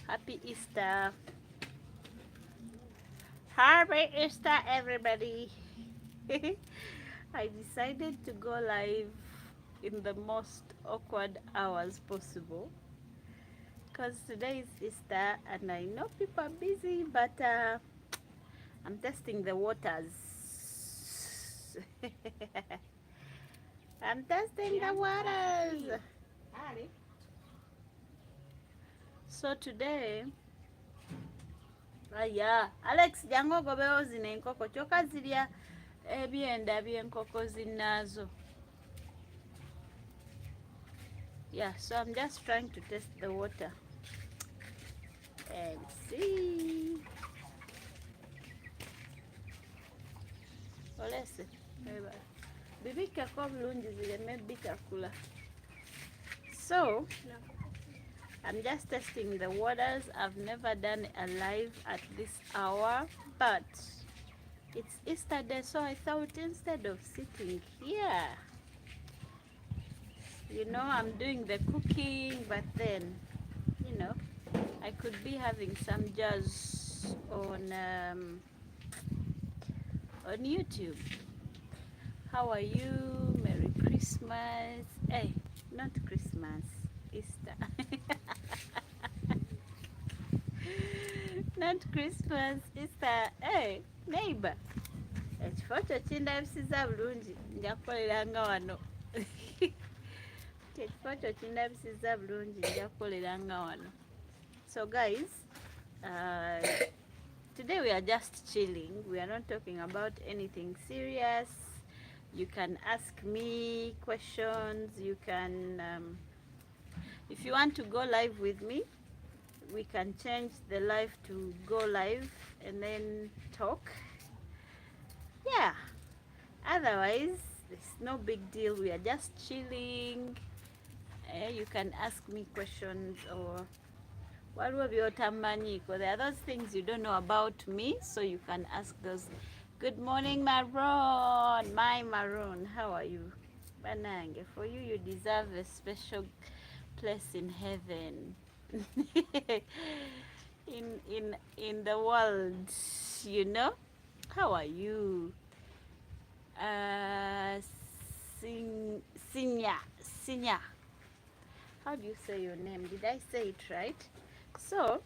Happy Easter. Happy Easter, everybody. I decided to go live in the most awkward hours possible because today is Easter and I know people are busy, but I'm testing the waters. I'm testing the waters. So today, yeah, Alex jango gobewo zino enkoko kyokka zirya ebyenda by'enkoko zinaazo. Yeah, so I'm just trying to test the water and see. Olese, bibikako bulungi zireme bitakula. So, I'm just testing the waters. I've never done a live at this hour, but it's Easter day, so I thought instead of sitting here, I'm doing the cooking, but then, I could be having some jazz on YouTube. How are you? Merry Christmas. Hey, not Christmas, Easter. Not Christmas, Easter. Hey, neighbor. Ekifo kyo kindabisiza bulungi nja kukoleranga wano. Ekifo kyo kindabisiza bulungi nja kukoleranga wano. So guys, today we are just chilling. We are not talking about anything serious. You can ask me questions. You can, if you want to go live with me, we can change the live to go live and then talk. Yeah. Otherwise, it's no big deal. We are just chilling. You can ask me questions or what will be otamanyi, because there are those things you don't know about me, so you can ask those. Good morning, Maroon. My Maroon, how are you? Banange, for you, you deserve a special place in heaven. in the world, How are you? Sinya. How do you say your name? Did I say it right? So,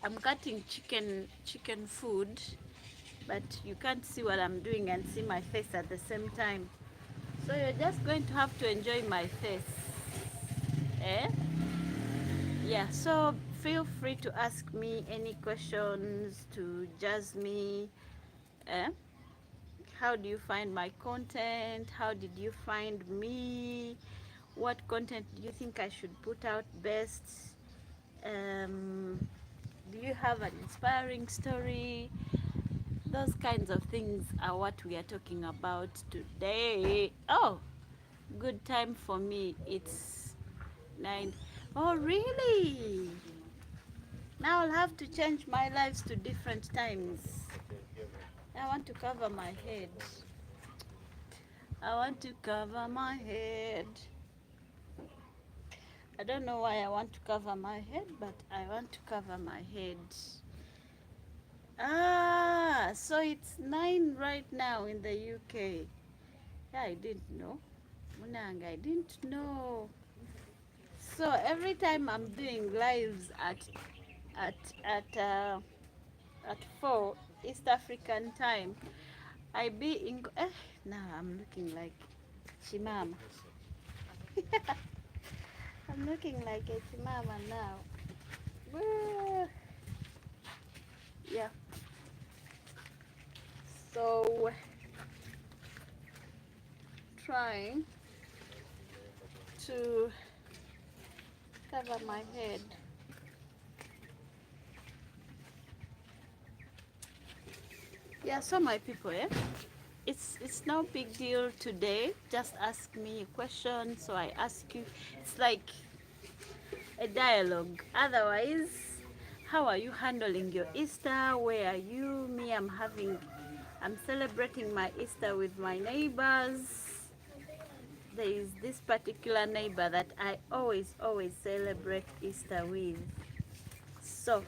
I'm cutting chicken food, but you can't see what I'm doing and see my face at the same time. So you're just going to have to enjoy my face. Eh? Yeah, so feel free to ask me any questions, to judge me. Eh? How do you find my content? How did you find me? What content do you think I should put out best? Do you have an inspiring story? Those kinds of things are what we are talking about today. Oh, good time for me. It's 9. Oh, really? Now I'll have to change my lives to different times. I want to cover my head. I want to cover my head. I don't know why I want to cover my head, but I want to cover my head. Ah, so it's 9 right now in the UK. Yeah, I didn't know. Munang, I didn't know. So every time I'm doing lives at at 4 East African time, I be in. Now I'm looking like Chimama. I'm looking like a Chimama now. Yeah. So trying to cover my head. Yeah, so my people, it's no big deal today. Just ask me a question, so I ask you. It's like a dialogue. Otherwise, how are you handling your Easter? Where are you? Me, I'm celebrating my Easter with my neighbors. There is this particular neighbor that I always celebrate Easter with. So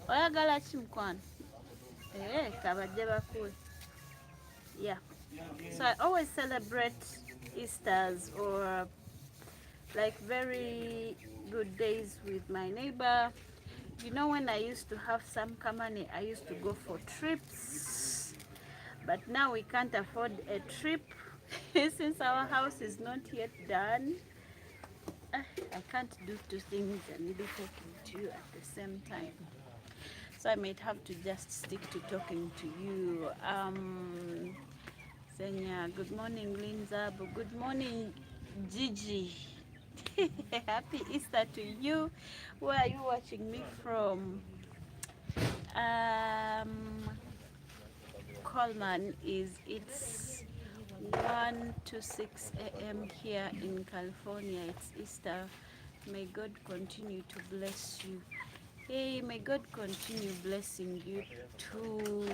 oyagala ki mukwano? Kabajje bakuwe. Yeah. So I always celebrate Easters or like very good days with my neighbor. You know, when I used to have some money, I used to go for trips. But now we can't afford a trip since our house is not yet done. I can't do two things and be talking to you at the same time. So I might have to just stick to talking to you. Senya, good morning, Linza. Good morning, Gigi. Happy Easter to you. Where are you watching me from? Coleman it's 1 to 6 a.m. here in California. It's Easter. May God continue to bless you. Hey, may God continue blessing you too.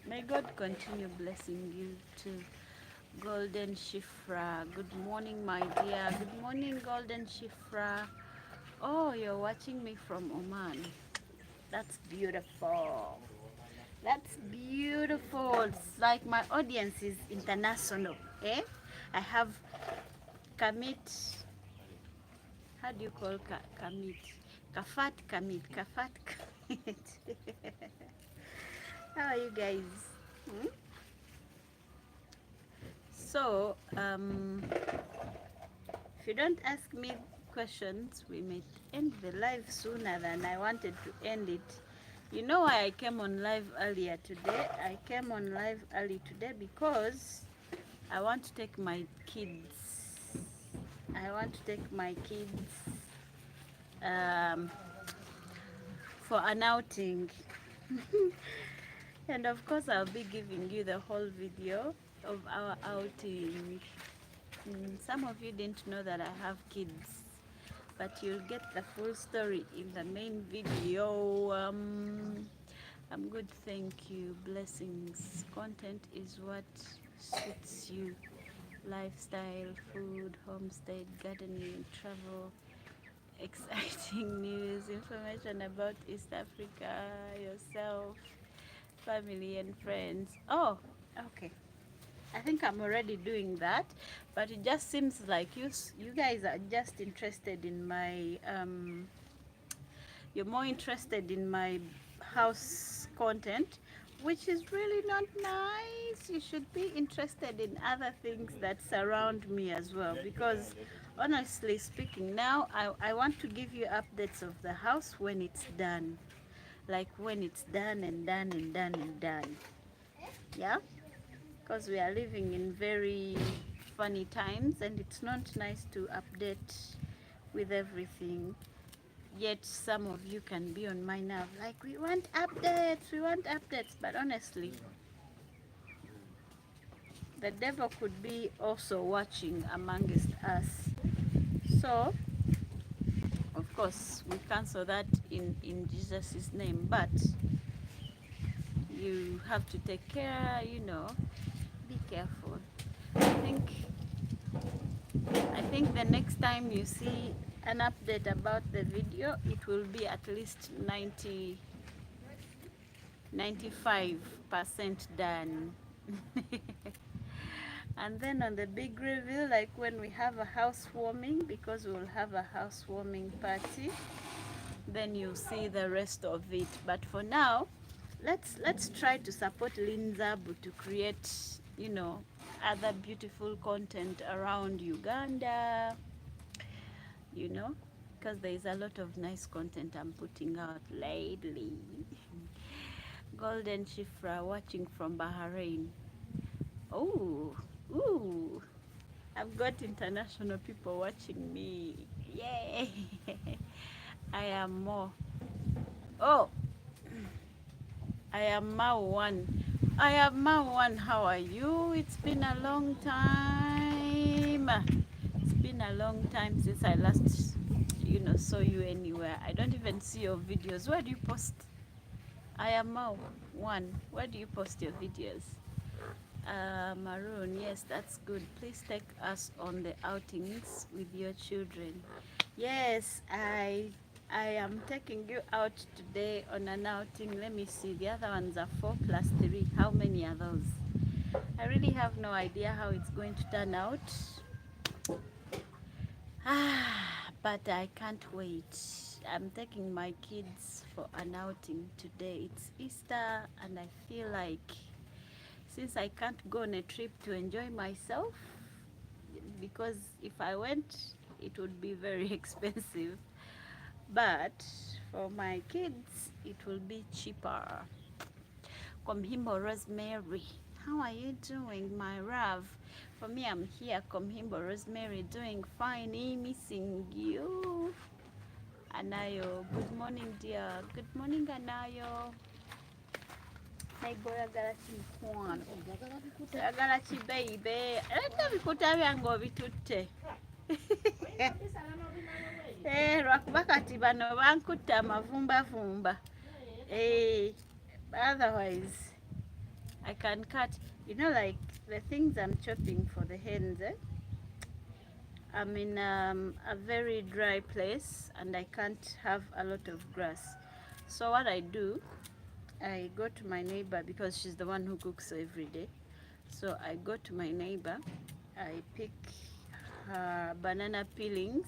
May God continue blessing you too. Golden Shifra, good morning, my dear. Good morning, Golden Shifra. Oh, you're watching me from Oman. That's beautiful. That's beautiful. It's like my audience is international. I have Kamit. How do you call Kamit? Kafat Kamit. Kafat Kamit. How are you guys? So, if you don't ask me questions, we may end the live sooner than I wanted to end it. You know why I came on live earlier today? I came on live early today because I want to take my kids. I want to take my kids for an outing. And of course, I'll be giving you the whole video of our outing. Some of you didn't know that I have kids, but you'll get the full story in the main video. I'm good, thank you. Blessings. Content is what suits you. Lifestyle, food, homestead, gardening, travel, exciting news, information about East Africa, yourself, family and friends. Oh, okay. I think I'm already doing that, but it just seems like you guys are just interested in my you're more interested in my house content, which is really not nice. You should be interested in other things that surround me as well, because honestly speaking, now I want to give you updates of the house when it's done, like when it's done and done and done and done. Yeah, because we are living in very funny times and it's not nice to update with everything. Yet some of you can be on my nerve, like, we want updates, but honestly, the devil could be also watching amongst us. So of course we cancel that in Jesus' name, but you have to take care, be careful. I think the next time you see an update about the video, it will be at least 95% done. And then on the big reveal, like when we have a housewarming, because we'll have a housewarming party, then you'll see the rest of it. But for now, let's try to support Linzabu to create, other beautiful content around Uganda, because there is a lot of nice content I'm putting out lately. Golden Shifra watching from Bahrain. Oh, ooh, I've got international people watching me. Yay! I am more. Oh, I am Mau1. I am Mau1. How are you? It's been a long time. It's been a long time since I last, saw you anywhere. I don't even see your videos. Where do you post? I am Mau1. Where do you post your videos? Maroon, yes, that's good. Please take us on the outings with your children. Yes, I am taking you out today on an outing. Let me see. The other ones are 4 plus 3. How many are those? I really have no idea how it's going to turn out. But I can't wait. I'm taking my kids for an outing today. It's Easter and I feel like since I can't go on a trip to enjoy myself, because if I went, it would be very expensive. But for my kids, it will be cheaper. Komhimbo Rosemary, how are you doing, my love? For me, I'm here, Komhimbo Rosemary, doing fine, missing you. Anayo, good morning, dear. Good morning, Anayo. Naiboyagala kimukwano oyagala ki baby era bikuta byange obitutte lwakuba kati bano bankutta amavumbavumba otherwise I can cut, you know, like the things I'm chopping for the hens, I'm in a very dry place and I can't have a lot of grass. So what I do, I go to my neighbor because she's the one who cooks every day. So I go to my neighbor, I pick her banana peelings,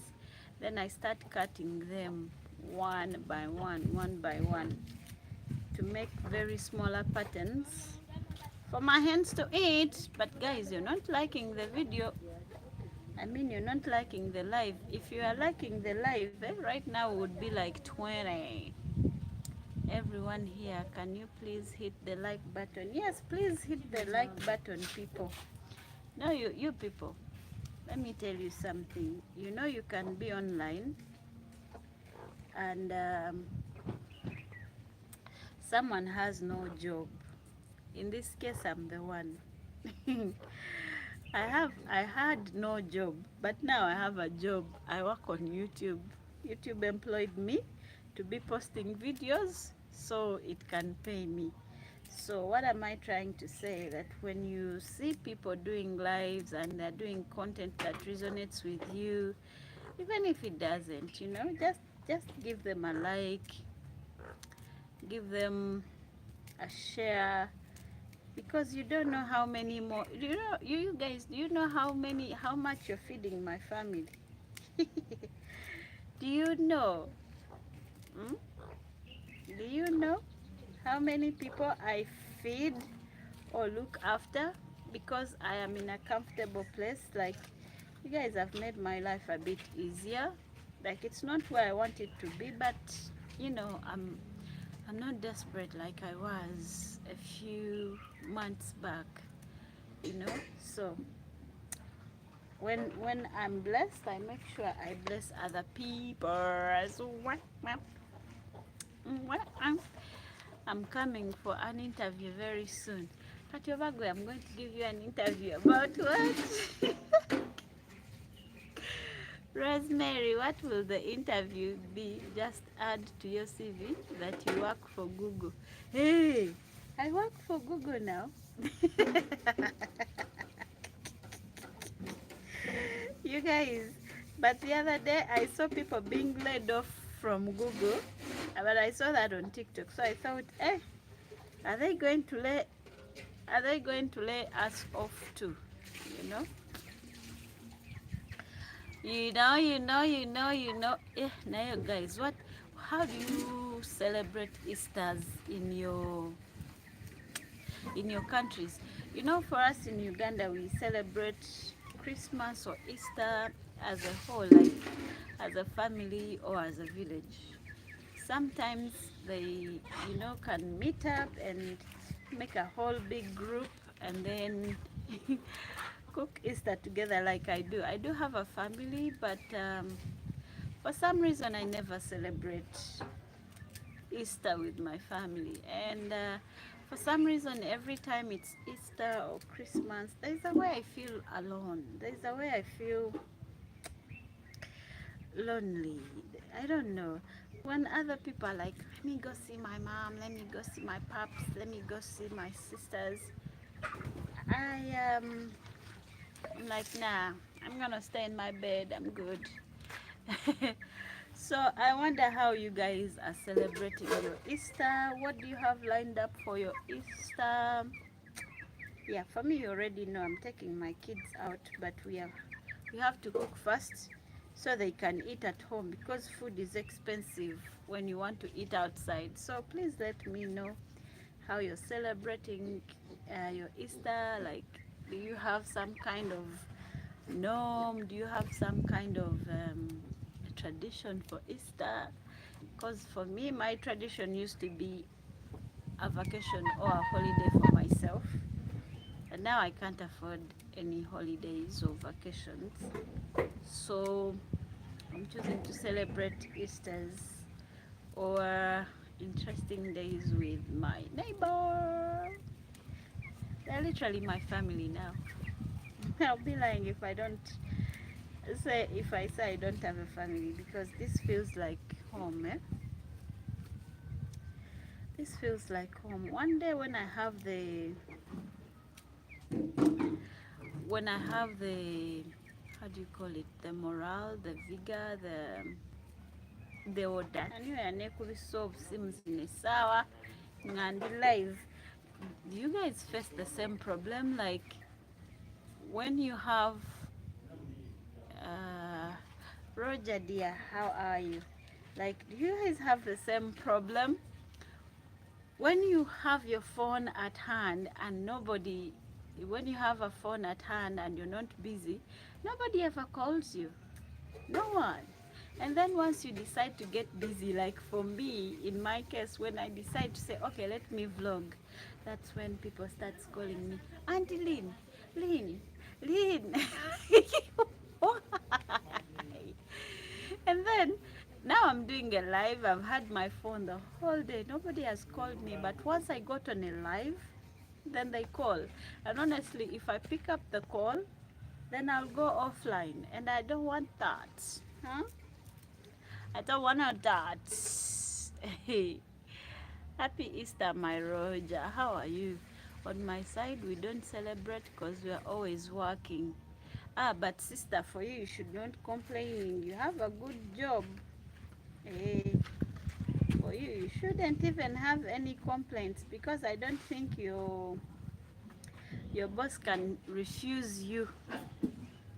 then I start cutting them one by one, to make very smaller patterns for my hands to eat. But guys, you're not liking the video. I mean, you're not liking the live. If you are liking the live, right now would be like 20. Everyone here, can you please hit the like button? Yes, please hit the like button, people. No, you people, let me tell you something. You know, you can be online and someone has no job. In this case, I'm the one. I had no job, but now I have a job. I work on YouTube. YouTube employed me to be posting videos so it can pay me. So what am I trying to say? That when you see people doing lives and they're doing content that resonates with you, even if it doesn't, you know, just give them a like, give them a share, because you don't know how many more, you guys, do you know how much you're feeding my family? Do you know? Hmm? Do you know how many people I feed or look after because I am in a comfortable place? Like, you guys have made my life a bit easier. Like, it's not where I want it to be, but you know, I'm not desperate like I was a few months back, you know. So when I'm blessed, I make sure I bless other people as well. I'm coming for an interview very soon. Katobagwe, I'm going to give you an interview about what? Rosemary, what will the interview be? Just add to your CV that you work for Google. Hey, I work for Google now. You guys, but the other day I saw people being laid off from Google, but I saw that on TikTok. So I thought, are they going to lay us off too? You know? You know. Now guys, how do you celebrate Easters in your countries? You know, for us in Uganda, we celebrate Christmas or Easter as a whole, like as a family or as a village. Sometimes they, you know, can meet up and make a whole big group and then cook Easter together like I do. I do have a family, but for some reason I never celebrate Easter with my family. And for some reason, every time it's Easter or Christmas, there's a way I feel alone. There's a way I feel lonely. I don't know. When other people are like, let me go see my mom, let me go see my pops, let me go see my sisters, I'm like, nah, I'm gonna stay in my bed. I'm good. So I wonder how you guys are celebrating your Easter. What do you have lined up for your Easter? Yeah, for me, you already know I'm taking my kids out, but we have to cook first so they can eat at home because food is expensive when you want to eat outside. So please let me know how you're celebrating your Easter. Like, do you have some kind of norm? Do you have some kind of tradition for Easter? Because for me, my tradition used to be a vacation or a holiday for myself. And now I can't afford any holidays or vacations. So I'm choosing to celebrate Easters or interesting days with my neighbor. They're literally my family now. I'll be lying if I don't if I say I don't have a family because this feels like home, eh? This feels like home. One day when I have the how do you call it, the morale, the vigor, the audacity anyway nekubisolve simu zine sawa ngandi live. Do you guys face the same problem, like when you have uh, Roger dear, how are you? Like, do you guys have the same problem when you have your phone at hand and nobody, when you have a phone at hand and you're not busy, nobody ever calls you? No one. And then once you decide to get busy, like for me, in my case, when I decide to say, okay, let me vlog, that's when people start calling me, Auntie Lynn, Lynn, Lynn. Why? And then now I'm doing a live. I've had my phone the whole day. Nobody has called me. But once I got on a live, then they call. And honestly, if I pick up the call, then I'll go offline. And I don't want that. Huh? I don't want that. Hey. Happy Easter, my Roger. How are you? On my side, we don't celebrate because we are always working. Ah, but sister, for you, you should not complain. You have a good job. Hey, for you, you shouldn't even have any complaints because I don't think your boss can refuse you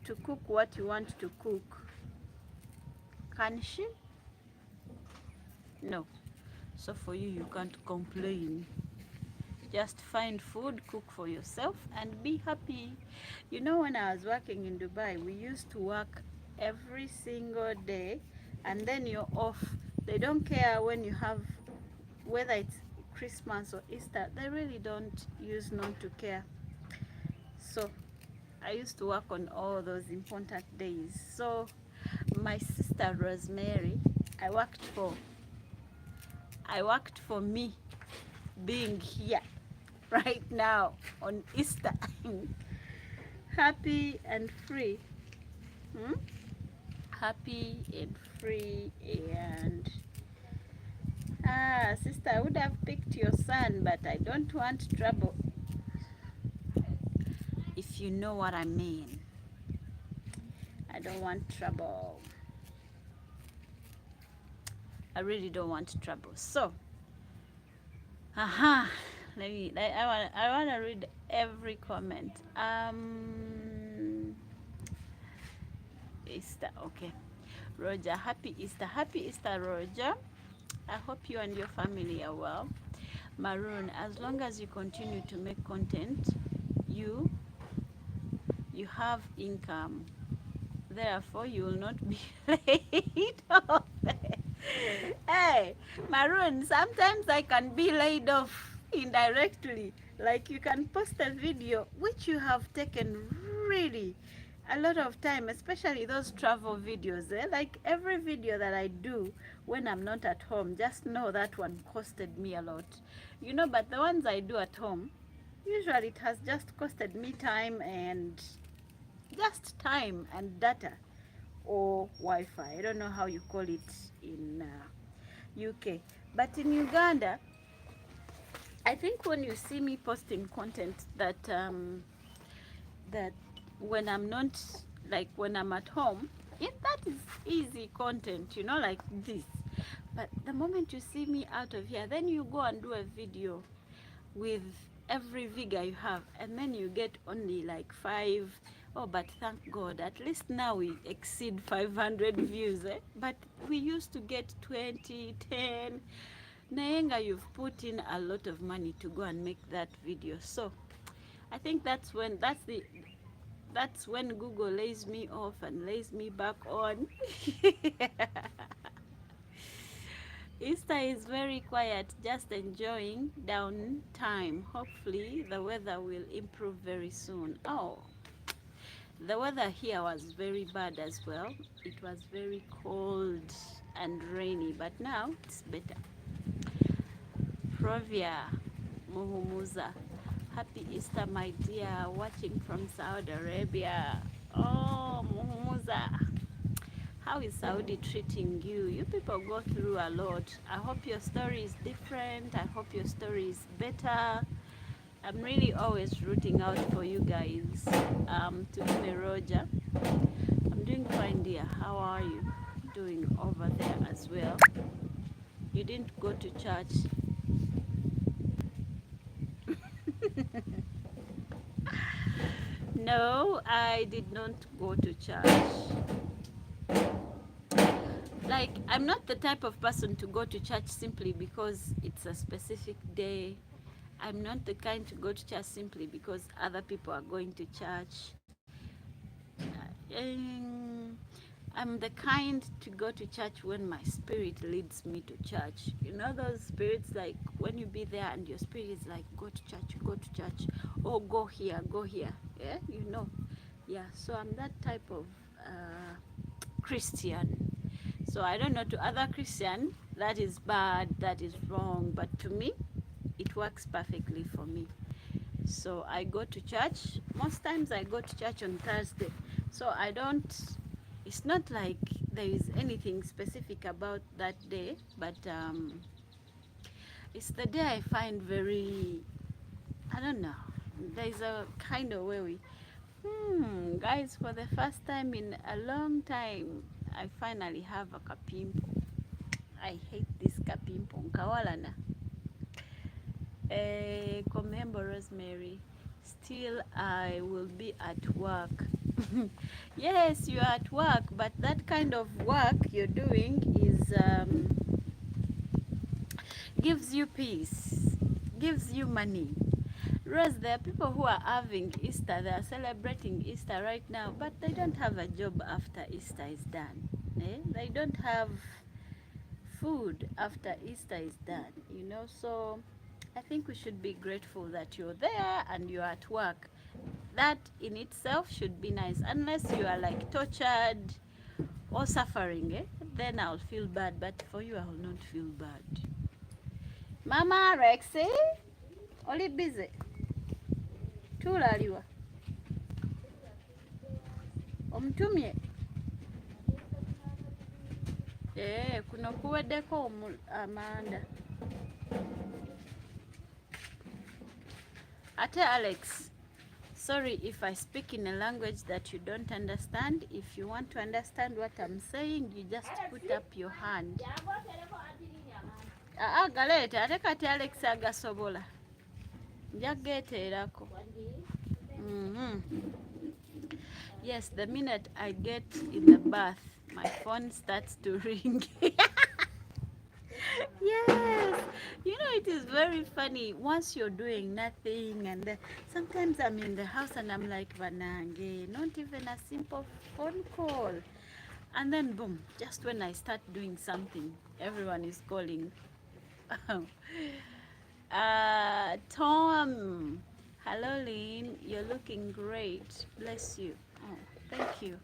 to cook what you want to cook. Can she? No. So for you, you can't complain. Just find food, cook for yourself, and be happy. You know, when I was working in Dubai, we used to work every single day, and then you're off. They don't care when you have, whether it's Christmas or Easter. They really don't use not to care. So I used to work on all those important days. So my sister Rosemary, I worked for. I worked for me being here right now on Easter. Happy and free. Hmm? Happy and free. And sister, I would have picked your son, but I don't want trouble, if you know what I mean. I don't want trouble. I really don't want trouble. So I want to read every comment. Easter, okay. Roger, happy Easter. Happy Easter, Roger. I hope you and your family are well. Maroon, as long as you continue to make content, you have income. Therefore, you will not be laid off. Hey, Maroon, sometimes I can be laid off indirectly. Like, you can post a video which you have taken really a lot of time, especially those travel videos. Like, every video that I do when I'm not at home, just know that one costed me a lot. You know, but the ones I do at home, usually it has just costed me time and data or Wi-Fi. I don't know how you call it in UK. But in Uganda, I think when you see me posting content that that when I'm not, like when I'm at home, that is easy content, you know, like this. But the moment you see me out of here, then you go and do a video with every vigor you have, and then you get only like 5. Oh, but thank God, at least now we exceed 500 views, eh? But we used to get 20, 10. Nayenga, you've put in a lot of money to go and make that video. So I think that's when Google lays me off and lays me back on. Easter is very quiet, just enjoying downtime. Hopefully the weather will improve very soon. Oh, the weather here was very bad as well. It was very cold and rainy, but now it's better. Provia Muhumuza, happy Easter, my dear, watching from Saudi Arabia. Oh, Muhumuza, how is Saudi treating you? You people go through a lot. I hope your story is different. I hope your story is better. I'm really always rooting out for you guys. To me, Roger, I'm doing fine, dear. How are you doing over there as well? You didn't go to church. No, I did not go to church. Like, I'm not the type of person to go to church simply because it's a specific day. I'm not the kind to go to church simply because other people are going to church. I'm the kind to go to church when my spirit leads me to church. You know those spirits, like when you be there and your spirit is like, go to church, or go here, yeah, you know. Yeah, so I'm that type of Christian. So I don't know, to other Christian, that is bad, that is wrong, but to me, it works perfectly for me. So I go to church. Most times I go to church on Thursday. So I don't, it's not like there is anything specific about that day, but it's the day I find very, I don't know, there's a kind of way we, guys, for the first time in a long time, I finally have a kapimpo. I hate this kapimpo. Nkawalana. Komembo Rosemary. Still, I will be at work. Yes, you're at work, but that kind of work you're doing is gives you peace, gives you money. Rose, there are people who are having Easter, they are celebrating Easter right now, but they don't have a job after Easter is done. They don't have food after Easter is done, you know. So I think we should be grateful that you're there and you're at work. That in itself should be nice, unless you are like tortured or suffering, then I'll feel bad, but for you I will not feel bad. Mama Rexy, oli busy? Tulaliwa omutumye kuno kuweddeko amanda. Ate Alex, sorry if I speak in a language that you don't understand. If you want to understand what I'm saying, you just put up your hand. Galete, ate kati Alex agasobola. Njageteerako. Yes, the minute I get in the bath, my phone starts to ring. Yes, you know, it is very funny once you're doing nothing, and sometimes I'm in the house and I'm like, Vanange, not even a simple phone call, and then boom, just when I start doing something, everyone is calling. Tom, hello Lynn, you're looking great, bless you. Oh, thank you.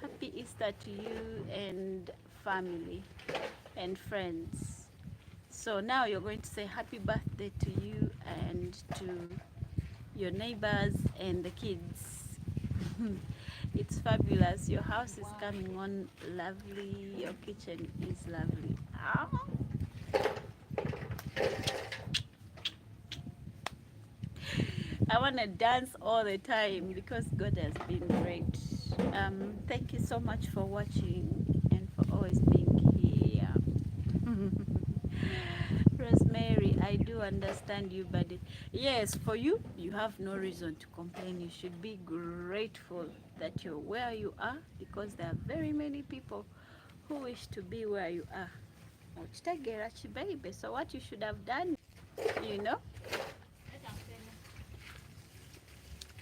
Happy Easter to you and family and friends. So now you're going to say happy birthday to you and to your neighbors and the kids. It's fabulous. Your house is coming on lovely. Your kitchen is lovely. I want want to dance all the time because God has been great. Thank you so much for watching and for always being here. Rosemary, I do understand you, but yes, for you, you have no reason to complain. You should be grateful that you're where you are, because there are very many people who wish to be where you are. So what you should have done, you know,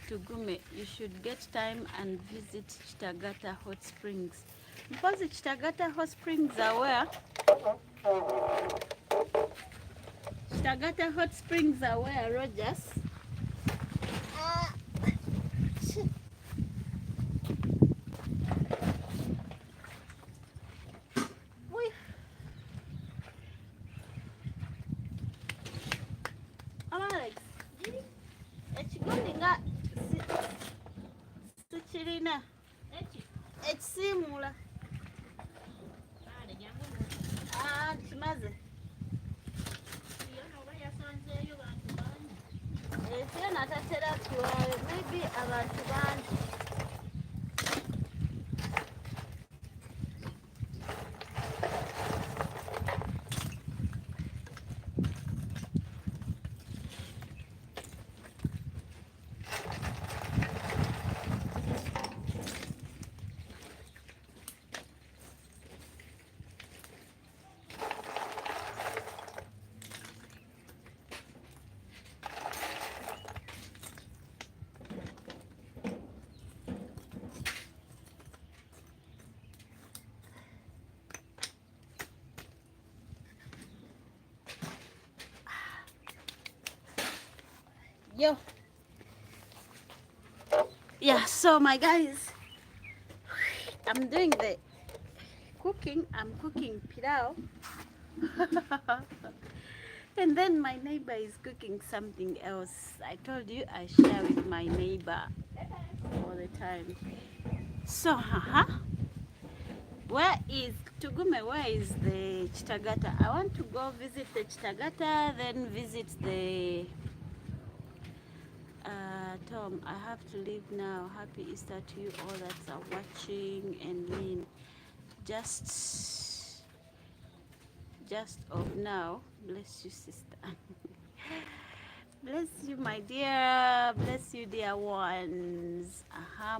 Tugume, you should get time and visit Chitagata Hot Springs. Because Chitagata Hot Springs are where? Chitagata Hot Springs are where, Rogers? Uy. Alex, ekigoli nga tukirina ekisiimula kimaze ekyo natatera tuwayo maybe abantu bangi. Yo. Yeah, so my guys, I'm doing the cooking. I'm cooking pilau. And then my neighbor is cooking something else. I told you I share with my neighbor all the time. So, where is Tugume? Where is the Chitagata? I want to go visit the Chitagata, then visit the Tom. I have to leave now. Happy Easter to you all that are watching. And Lynn, just of now. Bless you, sister. Bless you, my dear. Bless you, dear ones.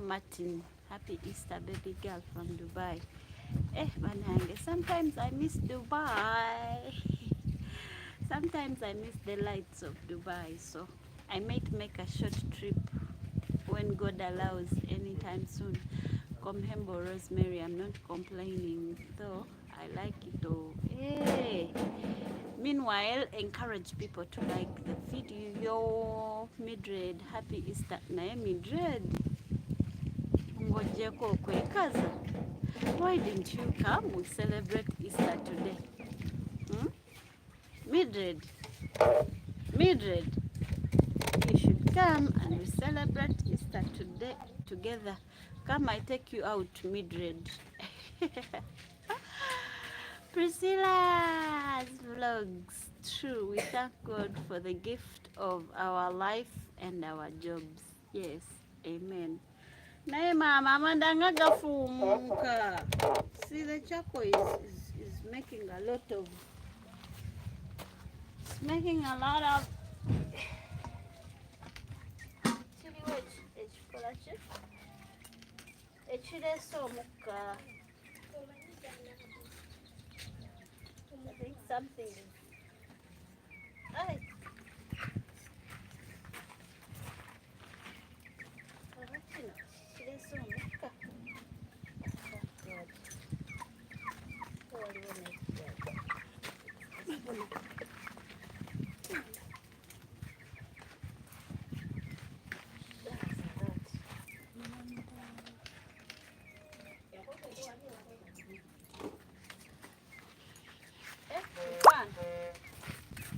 Martin. Happy Easter, baby girl from Dubai. Banange. Sometimes I miss Dubai. Sometimes I miss the lights of Dubai. So I might make a short trip when God allows anytime soon. Komhembo Rosemary, I'm not complaining though. I like it though. Hey. Meanwhile, encourage people to like the video. Yo, Mildred, happy Easter. Nae Mildred, ngojeko kwekaza. Why didn't you come? We celebrate Easter today. Mildred, you should come and we celebrate Easter today together. Come, I take you out, Mildred. Priscilla's vlogs. True, we thank God for the gift of our life and our jobs. Yes, amen. Nae mama mandanga gafumuka. See, the charcoal is making a lot of, it's making a lot of chili wedge. I think something is. Ay.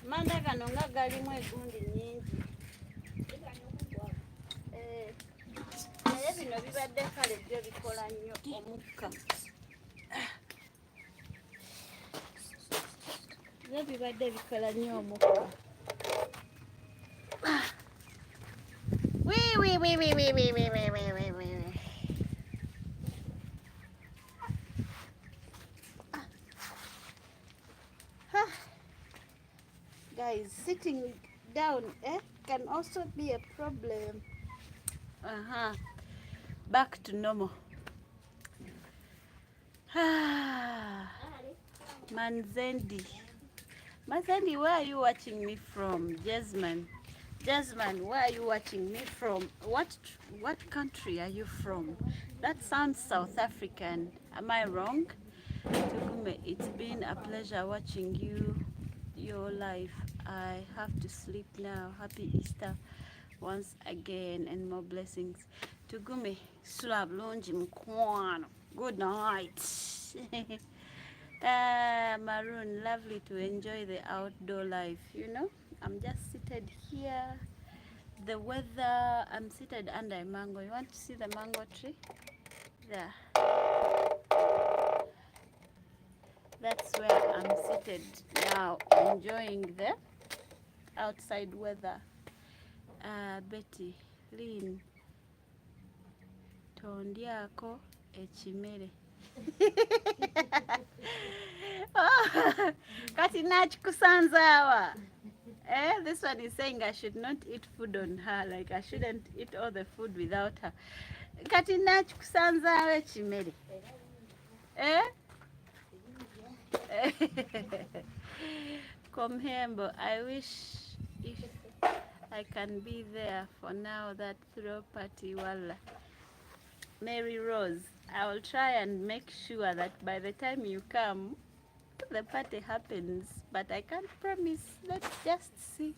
Manda gano nga galimu egundi nnyingi. Naye bino bibadde kale byo bikola nnyo omukka. Byo bibadde bikola nnyo omukka. guys, sitting down can also be a problem. Back to normal. Manzendi. Manzendi, where are you watching me from? Jasmine. Jasmine, where are you watching me from? What country are you from? That sounds South African. Am I wrong? Tugume, it's been a pleasure watching your life. I have to sleep now. Happy Easter once again and more blessings. Tugume, sula bulungi mukwano. Good night. Maroon, lovely to enjoy the outdoor life. You know, I'm just seated here. The weather, I'm seated under a mango. You want to see the mango tree? There. That's where I'm seated now, enjoying the outside weather. Betty, Lynn, tondyako ekimere. Kati nachikusanzawa. This one is saying I should not eat food on her, like I shouldn't eat all the food without her. Kati nachikusanzawa ekimere. Komhembo, I wish if I can be there for now, that throw party wala. Mary Rose, I will try and make sure that by the time you come, the party happens, but I can't promise. Let's just see.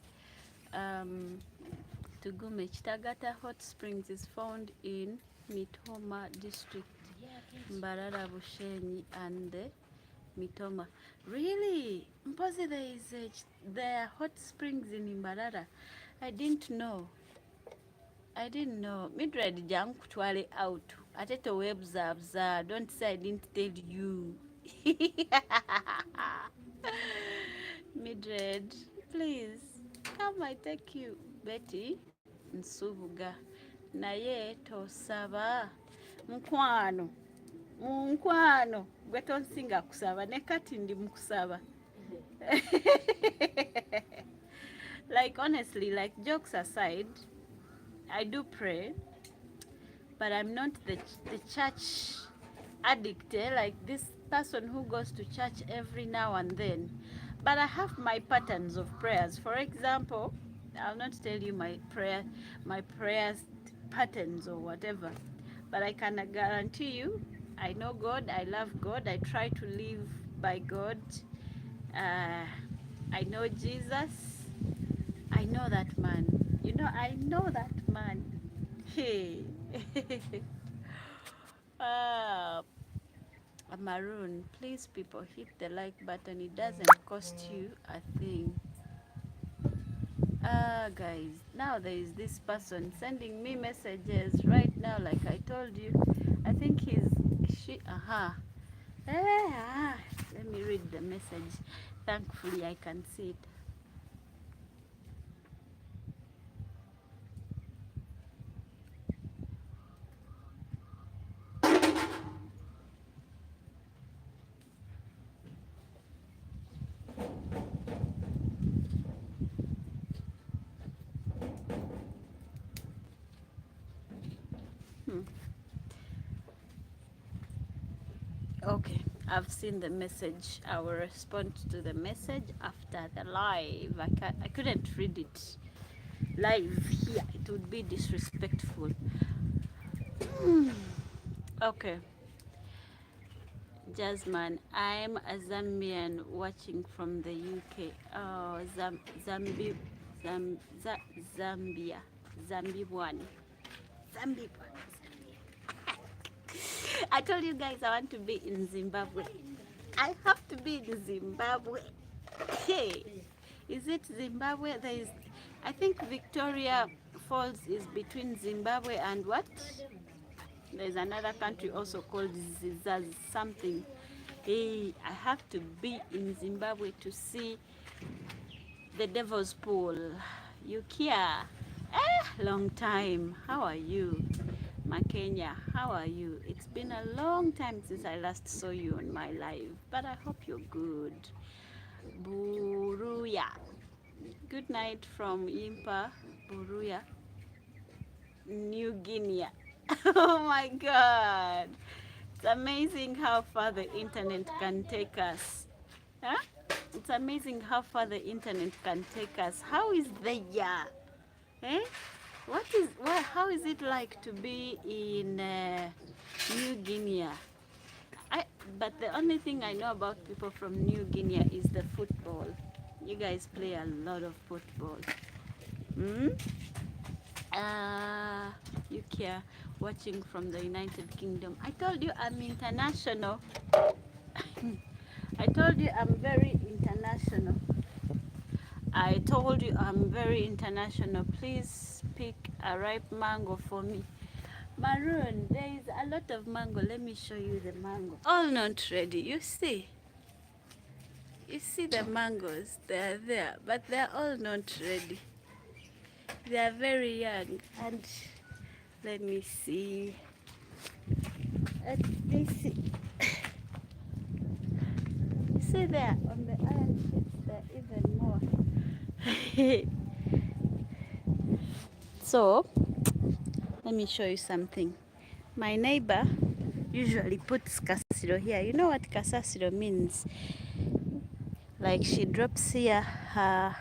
Tugume, Chitagata Hot Springs is found in Mitoma district, Mbarara, Bushenyi, and Mitoma. Really? Mpozi, there are hot springs in Mbarara. I didn't know. Midred jam kutwale out. Ateto webza. Don't say I didn't tell you. Midred, please come, I take you. Betty Nsubuga. Naye tosaba. Mkwano. Gwe tonsinga kusaba. Nekati ndi mukusaba. Like, honestly, like, jokes aside, I do pray, but I'm not the church addict, like this person who goes to church every now and then. But I have my patterns of prayers. For example, I'll not tell you my prayers patterns or whatever, but I can guarantee you, I know God, I love God, I try to live by God. I know Jesus. I know that man. You know, I know that man. Hey. Maroon, please people hit the like button. It doesn't cost you a thing. Guys, now there is this person sending me messages right now, like I told you. I think let me read the message. Thankfully I can see it. Okay, I've seen the message. I will respond to the message after the live. I couldn't read it live here. It would be disrespectful. Okay. Jasmine, I'm a Zambian watching from the UK. Oh, Zambia. Zambian. I told you guys I want to be in Zimbabwe. I have to be in Zimbabwe. Hey, is it Zimbabwe? I think Victoria Falls is between Zimbabwe and what? There's another country also called something. Hey, I have to be in Zimbabwe to see the Devil's Pool. Yukia, long time. How are you? Makenya, how are you? It's been a long time since I last saw you on my live, but I hope you're good. Buruya. Good night from Impa, Buruya, New Guinea. Oh my God. It's amazing how far the internet can take us. Huh? It's amazing how far the internet can take us. How is the year? Eh? How is it like to be in New Guinea? I, but the only thing I know about people from New Guinea is the football. You guys play a lot of football. Hmm? You care watching from the United Kingdom. I told you I'm international. I told you I'm very international. I told you I'm very international. Please pick a ripe mango for me. Maroon, there is a lot of mango. Let me show you the mango. All not ready. You see? You see the mangoes? They are there, but they are all not ready. They are very young. And let me see. This, you see there on the iron sheets, there are even more. So, let me show you something. My neighbor usually puts kasasiro here. You know what kasasiro means? Like she drops here her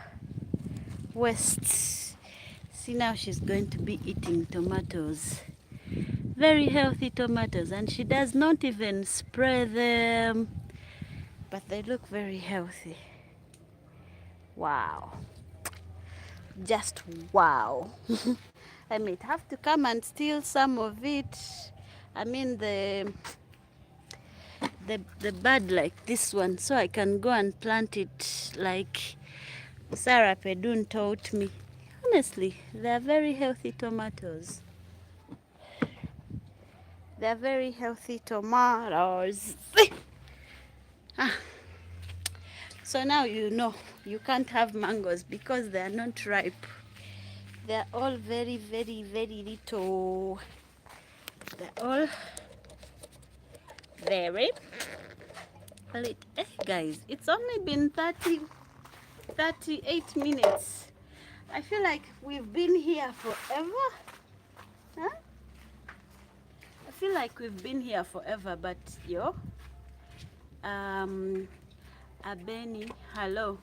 waste. See, now she's going to be eating tomatoes. Very healthy tomatoes, and she does not even spray them, but they look very healthy. Wow. Just wow. I might have to come and steal some of it. I mean the bud like this one, so I can go and plant it like Sarah Pedun taught me. Honestly, they're very healthy tomatoes. They're very healthy tomatoes. Ah, so now you know you can't have mangoes because they are not ripe. They're all very, very, very little. They're all very little. Guys, it's only been 38 minutes. I feel like we've been here forever. Huh? I feel like we've been here forever, but Abeni, hello.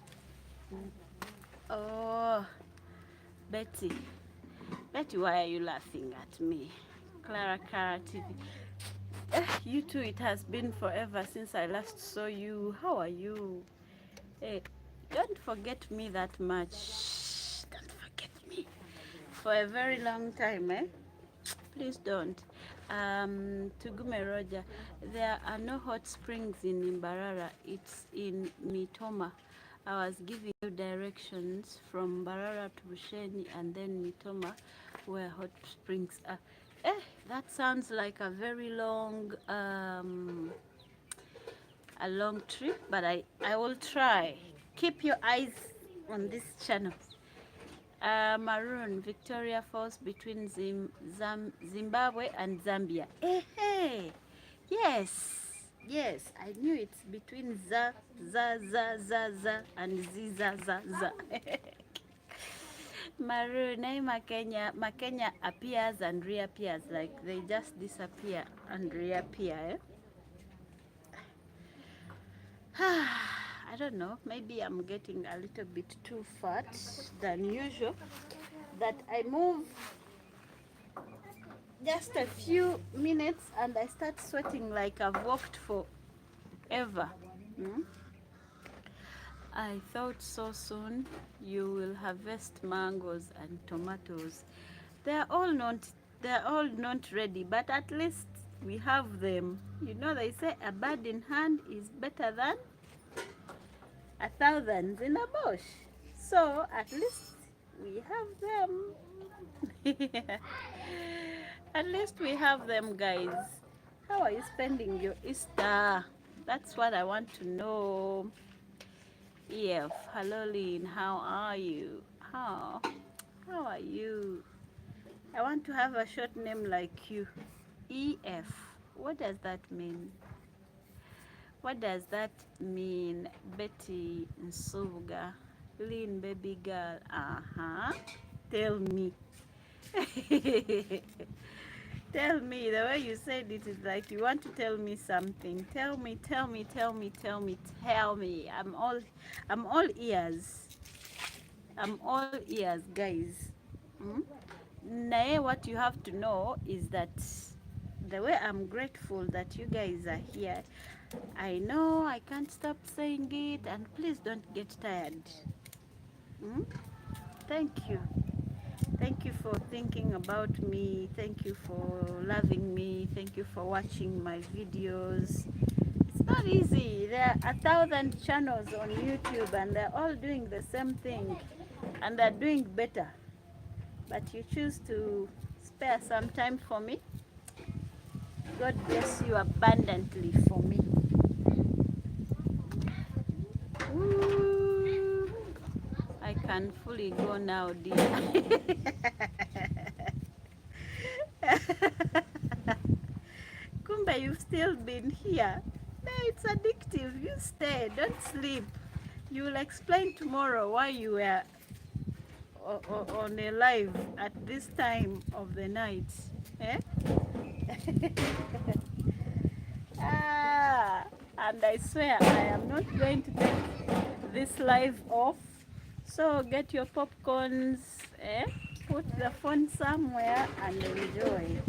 Oh, Betty. Betty, why are you laughing at me? Clara TV. You too, it has been forever since I last saw you. How are you? Hey, don't forget me that much. Don't forget me. For a very long time, eh? Please don't. Tugume Roger, there are no hot springs in Mbarara. It's in Mitoma. I was giving you directions from Mbarara to Busheni and then Mitoma, where hot springs are. That sounds like a very long, a long trip, but I will try. Keep your eyes on this channel. Maroon, Victoria Falls between Zimbabwe and Zambia. Hey, yes, I knew it's between za and za. Maroon, Makenya appears and reappears, like they just disappear and reappear. Eh? I don't know, maybe I'm getting a little bit too fat than usual, that I move just a few minutes and I start sweating like I've walked forever. I thought so soon you will harvest mangoes and tomatoes. They're all not ready, but at least we have them. You know, they say a bird in hand is better than 1,000 in a bush. So at least we have them. At least we have them, guys. How are you spending your Easter? That's what I want to know. EF, hello Lynn, how are you? How are you? I want to have a short name like you. EF, what does that mean? What does that mean? Betty Nsubuga. Lean baby girl. Tell me. Tell me. The way you said it is like you want to tell me something. Tell me, tell me, tell me, tell me, tell me. I'm all ears. I'm all ears, guys. Mm? Nae, what you have to know is that the way I'm grateful that you guys are here, I know I can't stop saying it, and please don't get tired. Mm? Thank you. Thank you for thinking about me. Thank you for loving me. Thank you for watching my videos. It's not easy. There are 1,000 channels on YouTube and they're all doing the same thing and they're doing better. But you choose to spare some time for me. God bless you abundantly for me. Ooh, I can fully go now, dear. Kumbe, you've still been here. No, it's addictive. You stay. Don't sleep. You will explain tomorrow why you were on a live at this time of the night. Eh? And I swear I am not going to take this live off. So get your popcorns, put the phone somewhere and enjoy.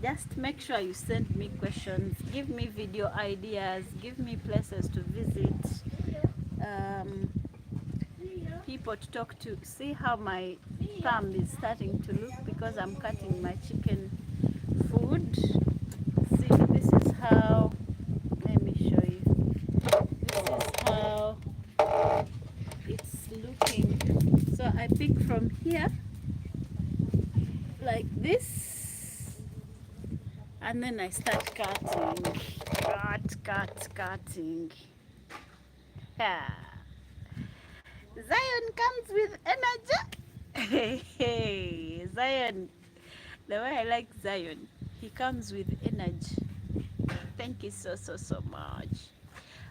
Just make sure you send me questions, give me video ideas, give me places to visit, um, people to talk to. See how my thumb is starting to look because I'm cutting my chicken food. See, this is how, let me show you. This is how it's looking. So I pick from here like this and then I start cutting. Cutting. Yeah. Zion comes with energy. Hey, Zion. The way I like Zion, he comes with energy. Thank you so much.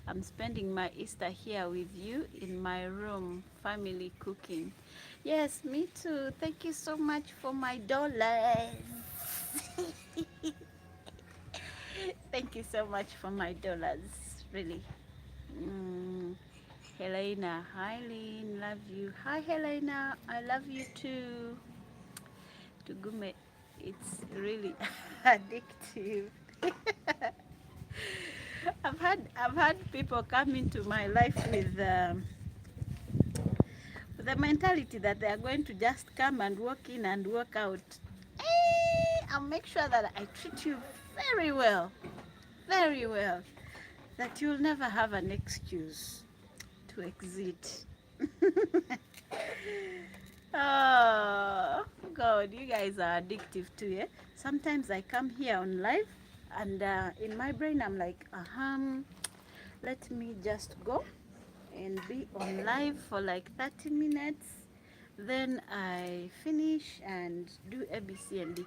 I'm spending my Easter here with you in my room, family cooking. Yes, me too. Thank you so much for my dollars. Thank you so much for my dollars, really. Helena, hi Lynn, love you. Hi Helena, I love you too. Tugume, it's really addictive. I've had people come into my life with the mentality that they are going to just come and walk in and walk out. I'll make sure that I treat you very well, that you'll never have an excuse to exit. Oh God, you guys are addictive too, eh? Sometimes I come here on live and in my brain I'm like, let me just go and be on live for like 30 minutes. Then I finish and do ABC and D.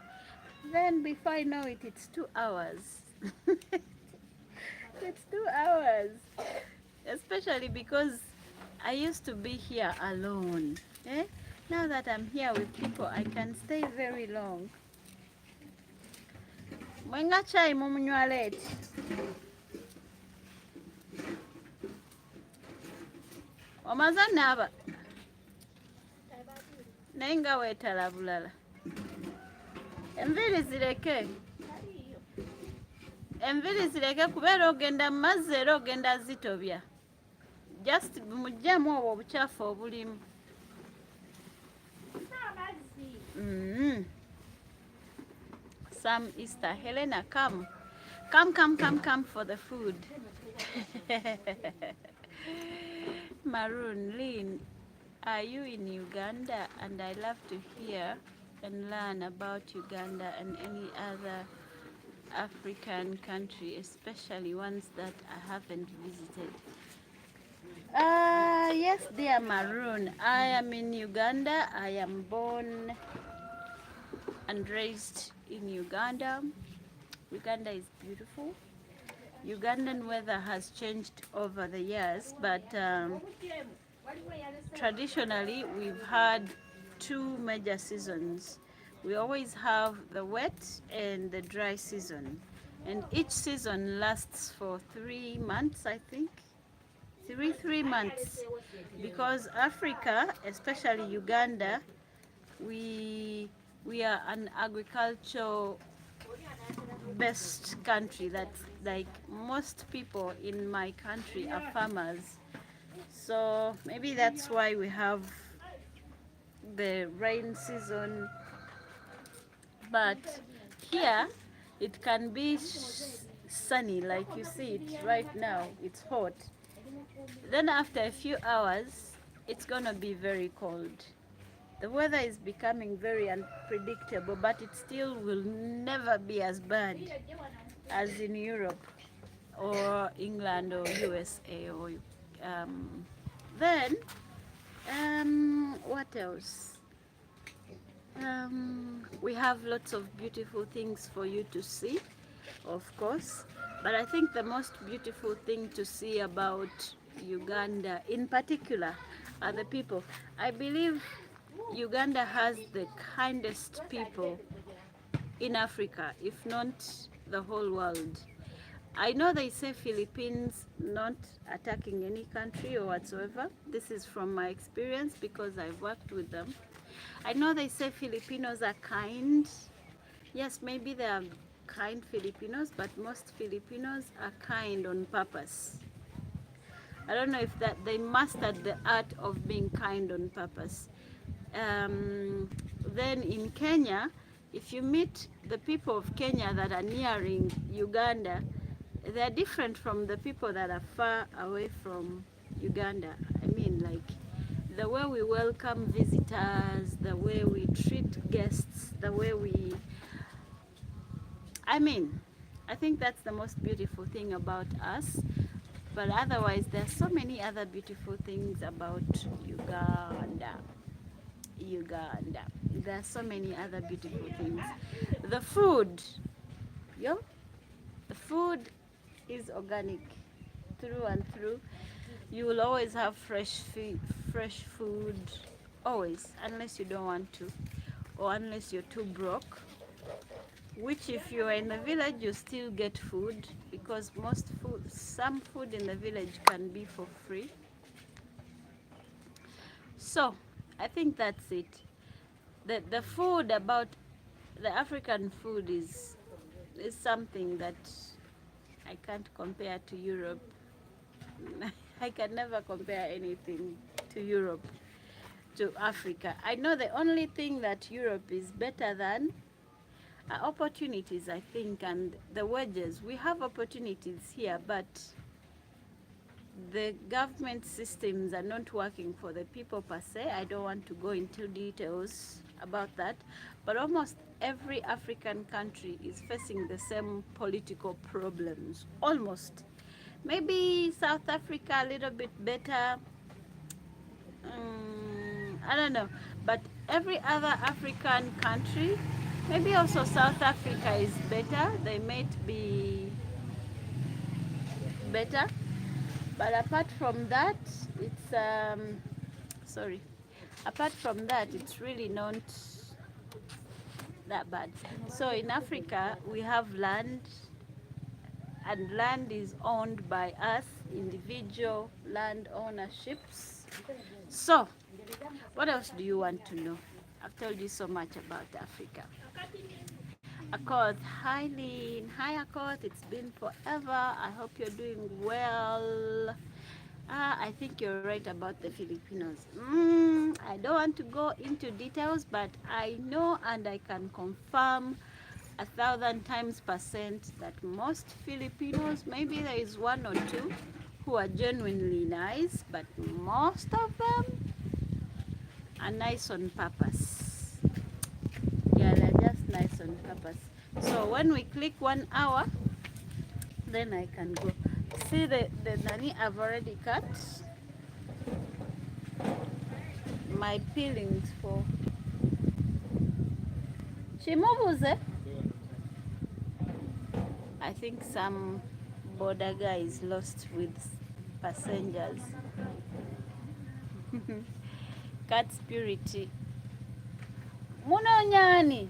Then before I know it, it's 2 hours. It's 2 hours. Especially because I used to be here alone. Eh? Now that I'm here with people, I can stay very long. Mwenga chai mumunywa late. Omaza naba. Nainga wetala bulala. Enviri zireke kubeera ogenda mu mazzi era ogenda zitobya. Just mujjamu obwo obucaafu obulimu. Some Easter. Helena, come for the food. Maroon, Lynn, are you in Uganda? And I love to hear and learn about Uganda and any other African country, especially ones that I haven't visited. Yes, dear Maroon, I am in Uganda. I am born and raised in Uganda. Uganda is beautiful. Ugandan weather has changed over the years, but traditionally we've had two major seasons. We always have the wet and the dry season, and each season lasts for 3 months, I think. Three months, because Africa, especially Uganda, we we are an agricultural best country. That's like most people in my country are farmers. So maybe that's why we have the rain season. But here it can be sunny, like you see it right now. It's hot. Then after a few hours, it's gonna be very cold. The weather is becoming very unpredictable, but it still will never be as bad as in Europe or England or USA or um, then what else? We have lots of beautiful things for you to see, of course, but I think the most beautiful thing to see about Uganda in particular are the people. I believe Uganda has the kindest people in Africa, if not the whole world. I know they say Philippines not attacking any country or whatsoever. This is from my experience because I've worked with them. I know they say Filipinos are kind. Yes, maybe they are kind Filipinos, but most Filipinos are kind on purpose. I don't know if that they mastered the art of being kind on purpose. Then in Kenya, if you meet the people of Kenya that are nearing Uganda, they're different from the people that are far away from Uganda. I mean, like the way we welcome visitors, the way we treat guests, the way we, I mean, I think that's the most beautiful thing about us. But otherwise, there's so many other beautiful things about Uganda. Uganda. There are so many other beautiful things. The food, yo, the food is organic through and through. You will always have fresh food, always, unless you don't want to, or unless you're too broke. Which, if you're in the village, you still get food because some food in the village can be for free. So, I think that's it. The food about the African food is something that I can't compare to Europe. I can never compare anything to Europe, to Africa. I know the only thing that Europe is better than are opportunities, I think, and the wages. We have opportunities here, but the government systems are not working for the people per se. I don't want to go into details about that, but almost every African country is facing the same political problems. Almost. Maybe South Africa a little bit better. I don't know. But every other African country, maybe also South Africa is better. They might be better. But apart from that, it's sorry. Apart from that, it's really not that bad. So in Africa, we have land, and land is owned by us, individual land ownerships. So, what else do you want to know? I've told you so much about Africa. Akkoth, hi Lynn. Hi Akkoth, it's been forever. I hope you're doing well. I think you're right about the Filipinos. I don't want to go into details, but I know and I can confirm 1,000% that most Filipinos, maybe there is one or two who are genuinely nice, but most of them are nice on purpose. Yeah, they're just nice on purpose. So when we click 1 hour, then I can go. See the nani I've already cut my peelings for Shimubuze. I think some border guy is lost with passengers. Cat spirit. Munonyani.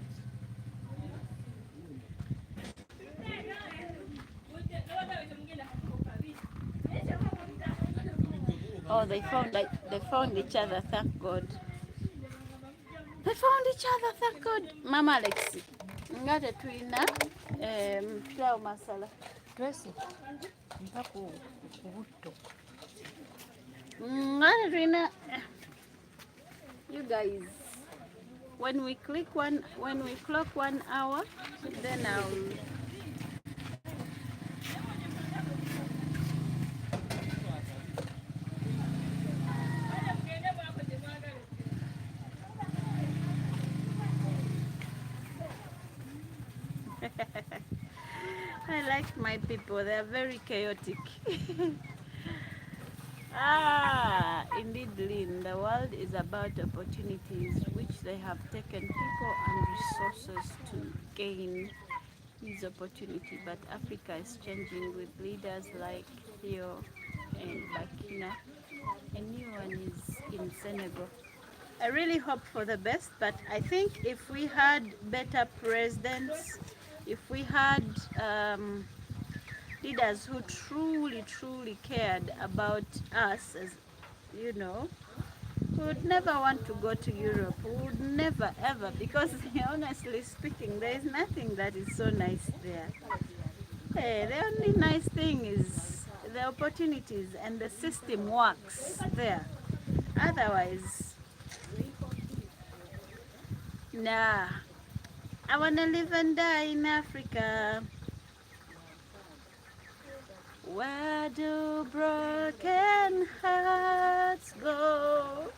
Oh, they found each other, thank God. They found each other, thank God. Mama Alexi. Ngate tuina pilau masala. Tracy, mpaku kubutto. Ngate tuina you guys. When we clock 1 hour, then I'll I like my people. They are very chaotic. Indeed, Lynn, the world is about opportunities which they have taken people and resources to gain this opportunity. But Africa is changing with leaders like Theo and Bakina. A new one is in Senegal. I really hope for the best, but I think if we had better presidents, if we had leaders who truly cared about us, as you know, we would never want to go to Europe. We would never ever, because honestly speaking, there is nothing that is so nice there. Hey, the only nice thing is the opportunities and the system works there. Otherwise, nah. I wanna live and die in Africa. Where do broken hearts go?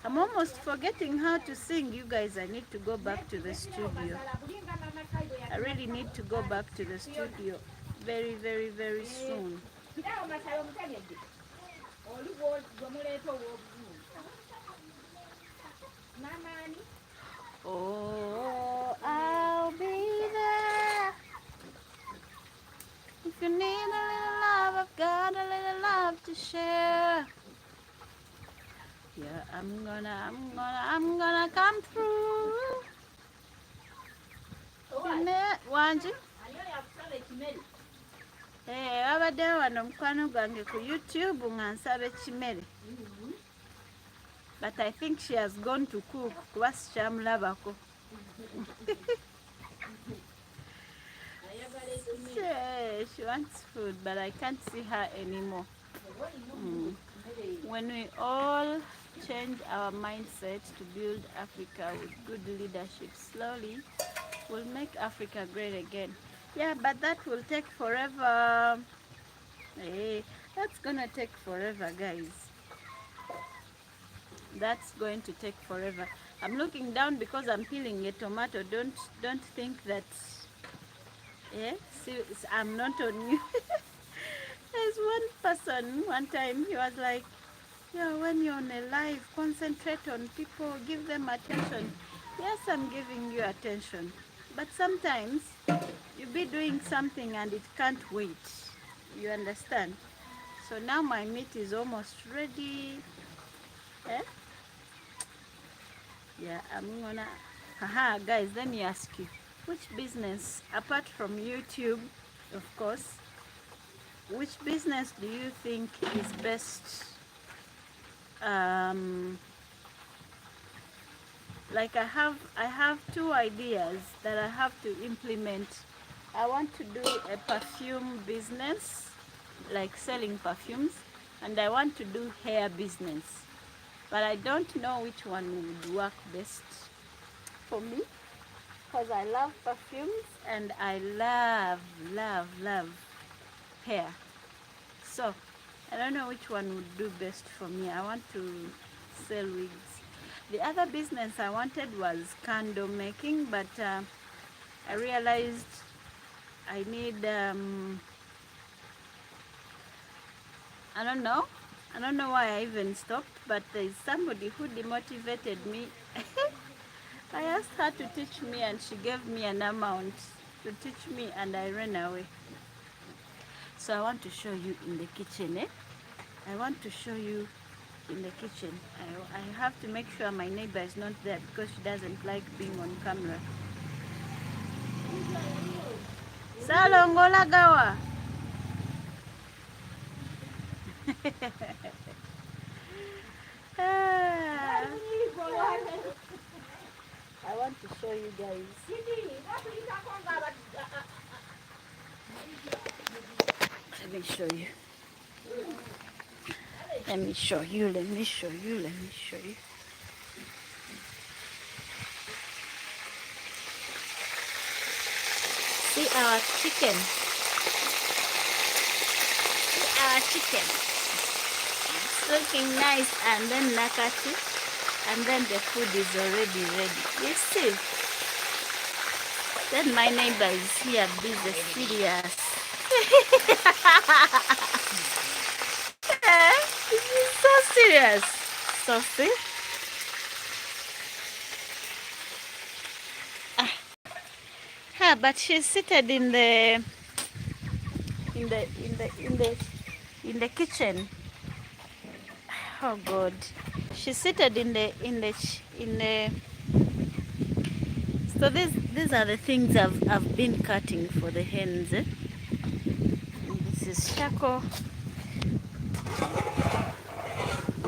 I'm almost forgetting how to sing, you guys. I need to go back to the studio. I really need to go back to the studio very soon. Oh, I'll be there. If you need a little love, I've got a little love to share. Yeah, I'm gonna come through. Wanji? Wabaddewo wano mukwano gwange ku YouTube nga nsaba ekimere. But I think she has gone to cook kuba sikyamulabako. She wants food, but I can't see her anymore. When we all change our mindset to build Africa with good leadership, slowly we'll make Africa great again. Yeah, but that will take forever. Hey, that's gonna take forever, guys. That's going to take forever. I'm looking down because I'm peeling a tomato. Don't think that see, I'm not on you. There's one person one time, he was like, yeah, when you're on a live, concentrate on people, give them attention. Yes, I'm giving you attention, but sometimes you be doing something and it can't wait. You understand? So now my meat is almost ready. Eh? Yeah, I'm gonna. Haha, guys, let me ask you, which business, apart from YouTube, of course, which business do you think is best? Like I have two ideas that I have to implement. I want to do a perfume business, like selling perfumes, and I want to do hair business. But I don't know which one would work best for me, because I love perfumes and I love hair. So I don't know which one would do best for me. I want to sell wigs. The other business I wanted was candle making, but I realized I need, I don't know why I even stopped, but there's somebody who demotivated me. I asked her to teach me and she gave me an amount to teach me and I ran away. So I want to show you in the kitchen, I want to show you in the kitchen. I have to make sure my neighbor is not there because she doesn't like being on camera. Salongola gawa. Ah, I want to show you guys. Let me show you. Let me show you. Let me show you. Let me show you. See our chicken. See our chicken. It's looking nice, and then nakati, and then the food is already ready. You see? Then my neighbor is here busy, serious. He's so serious. So see? But she's seated in the kitchen. Oh God, she's seated in the. So these are the things I've been cutting for the hens. Eh? This is shako.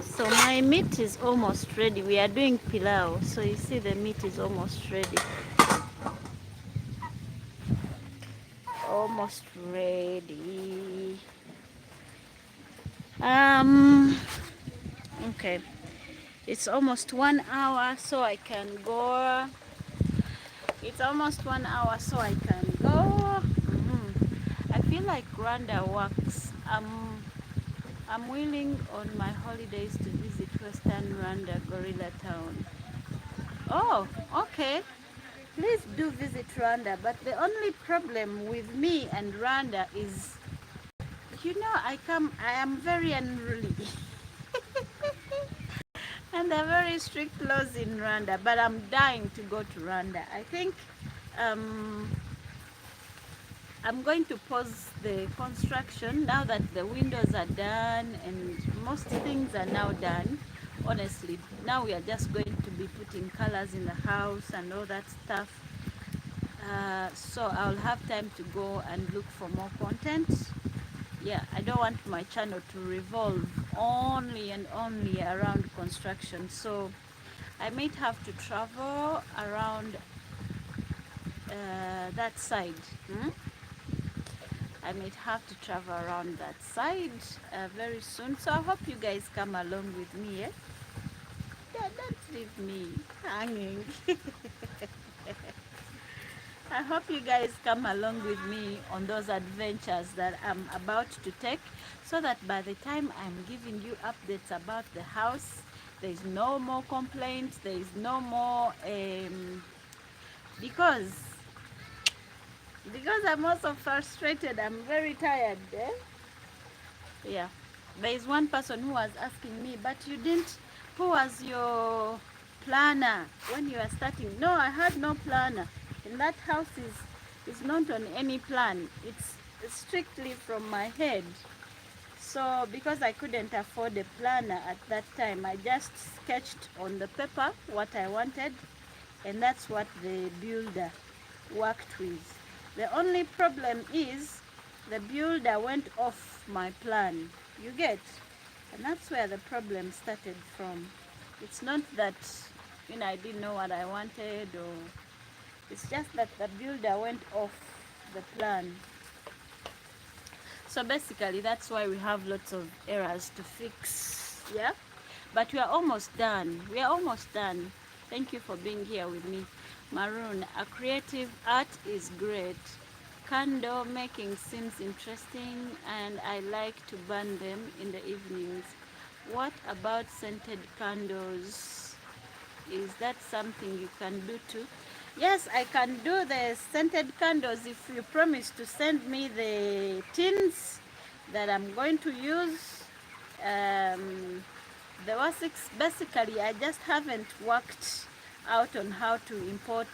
So my meat is almost ready. We are doing pilau, so you see the meat is almost ready. Almost ready. Okay. It's almost 1 hour, so I can go. It's almost 1 hour, so I can go. I feel like Rwanda works. I'm willing on my holidays to visit Western Rwanda, Gorilla Town. Oh, okay. Please do visit Rwanda, but the only problem with me and Rwanda is, I am very unruly. And there are very strict laws in Rwanda, but I'm dying to go to Rwanda. I think I'm going to pause the construction now that the windows are done and most things are now done. Honestly, now we are just going to be putting colors in the house and all that stuff. So I'll have time to go and look for more content. Yeah, I don't want my channel to revolve only and only around construction. So I might have to travel around that side. I might have to travel around that side very soon. So I hope you guys come along with me. Yeah, don't leave me hanging. I hope you guys come along with me on those adventures that I'm about to take, so that by the time I'm giving you updates about the house, there's no more complaints, there's no more because I'm also frustrated. I'm very tired. Yeah, there is one person who was asking me, but who was your planner when you were starting? No, I had no planner. And that house is not on any plan. It's strictly from my head. So because I couldn't afford a planner at that time, I just sketched on the paper what I wanted, and that's what the builder worked with. The only problem is the builder went off my plan. You get? And that's where the problem started from. It's not that I didn't know what I wanted, or it's just that the builder went off the plan. So basically that's why we have lots of errors to fix. Yeah, but we are almost done. We are almost done. Thank you for being here with me. Maroon, a creative art is great. Candle making seems interesting, and I like to burn them in the evenings. What about scented candles? Is that something you can do too? Yes, I can do the scented candles if you promise to send me the tins that I'm going to use. The basics, basically, I just haven't worked out on how to import,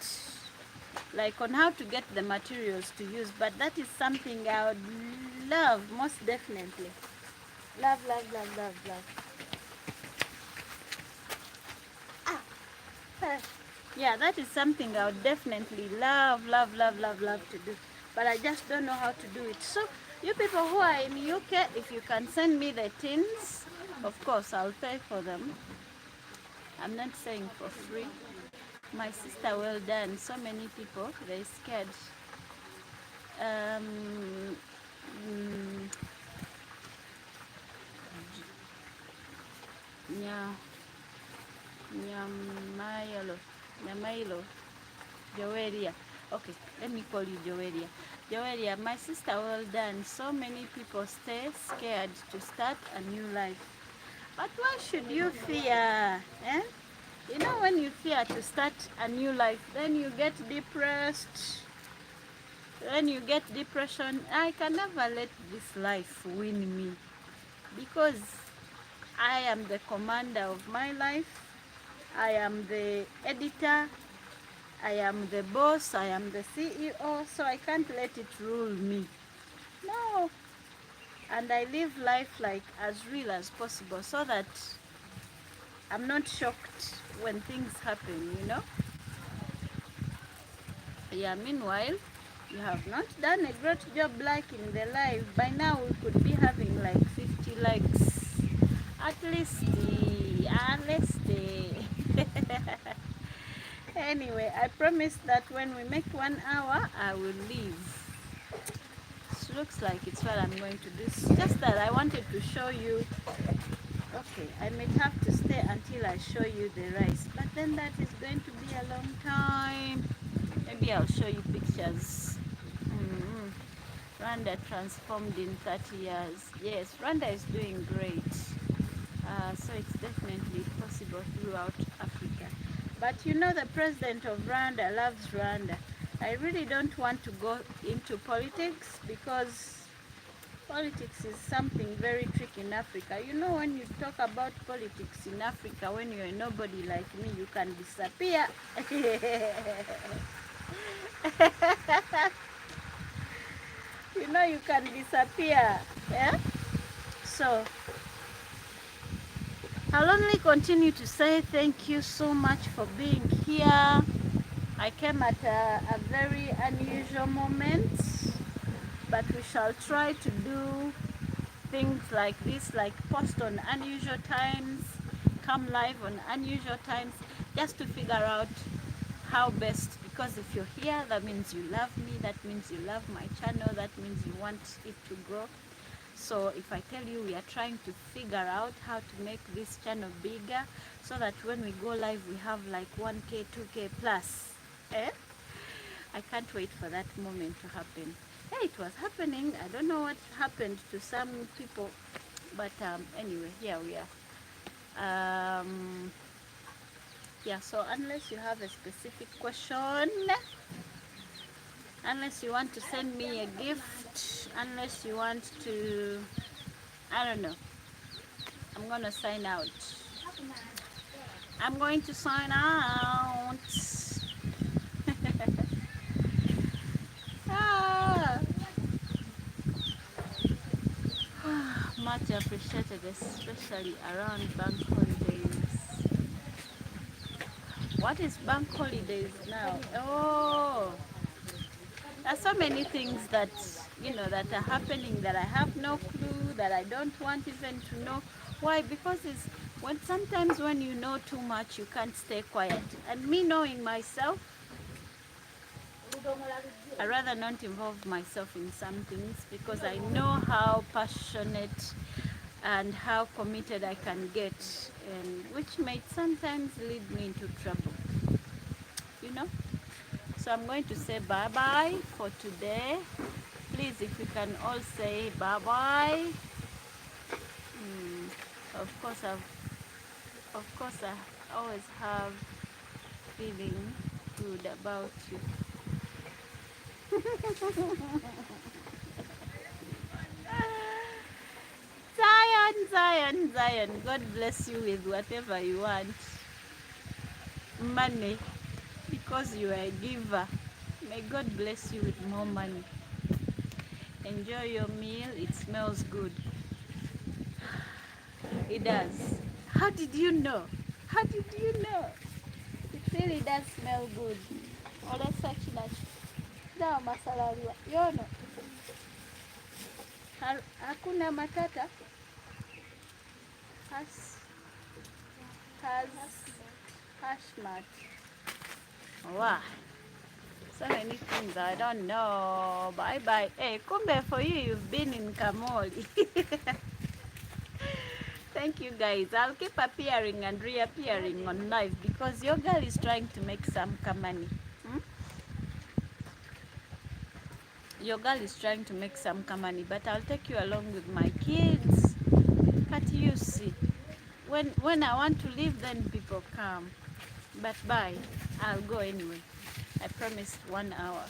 like on how to get the materials to use, but that is something I would love, most definitely. Love, love, love, love, love. Yeah, that is something I would definitely love, love, love, love, love to do. But I just don't know how to do it. So, you people who are in UK, if you can send me the tins, of course, I'll pay for them. I'm not saying for free. My sister, well done. So many people, they're scared. Um, mm, yeah, Nyamailo, Nyamailo, Joelia. Okay, let me call you Joelia. Joelia, my sister, well done. So many people stay scared to start a new life. But why should you fear? Eh? You know, when you fear to start a new life, then you get depressed. When you get depression, I can never let this life win me because I am the commander of my life. I am the editor. I am the boss. I am the CEO. So I can't let it rule me. No. And I live life like as real as possible so that I'm not shocked when things happen, you know. Yeah, meanwhile, you have not done a great job liking the live. By now, we could be having like 50 likes. At least, at least. Anyway, I promise that when we make 1 hour, I will leave. It looks like it's what I'm going to do. It's just that I wanted to show you. Okay, I may have to stay until I show you the rice, but then that is going to be a long time. Maybe I'll show you pictures. Mm-hmm. Rwanda transformed in 30 years. Yes, Rwanda is doing great. So it's definitely possible throughout Africa. But you know, the president of Rwanda loves Rwanda. I really don't want to go into politics because politics is something very tricky in Africa. You know, when you talk about politics in Africa, when you're nobody like me, you can disappear. You know, you can disappear. Yeah? So, I'll only continue to say thank you so much for being here. I came at a very unusual moment, but we shall try to do things like this, like post on unusual times, come live on unusual times, just to figure out how best, because if you're here, that means you love me, that means you love my channel, that means you want it to grow. So if I tell you we are trying to figure out how to make this channel bigger so that when we go live we have like 1K, 2K plus. Eh? I can't wait for that moment to happen. Yeah, it was happening. I don't know what happened to some people, but anyway, here we are. Yeah, so unless you have a specific question, unless you want to send me a gift, unless you want to, I don't know, I'm gonna sign out. I'm going to sign out. Ah, much appreciated, especially around bank holidays. What is bank holidays now? Oh, there's so many things that, you know, that are happening that I have no clue, that I don't want even to know. Why? Because it's when sometimes when you know too much, you can't stay quiet. And me knowing myself, I rather not involve myself in some things because I know how passionate and how committed I can get, and which may sometimes lead me into trouble, you know. So I'm going to say bye bye for today. Please, if you can all say bye bye. Of course, I always have feeling good about you. Zion, Zion, Zion. God bless you with whatever you want. Money, because you are a giver. May God bless you with more money. Enjoy your meal. It smells good. It does. How did you know? How did you know? It really does smell good. Ole sachina. Dawa masalaria. Yono. Hakuna matata. Has hashmat. Wow. So many things I don't know. Bye bye. Hey, kumbe for you, you've been in Kamoli. Thank you guys. I'll keep appearing and reappearing on live because your girl is trying to make some money. Your girl is trying to make some money, but I'll take you along with my kids. But you see, when I want to leave, then people come. But bye. I'll go anyway. I promise 1 hour.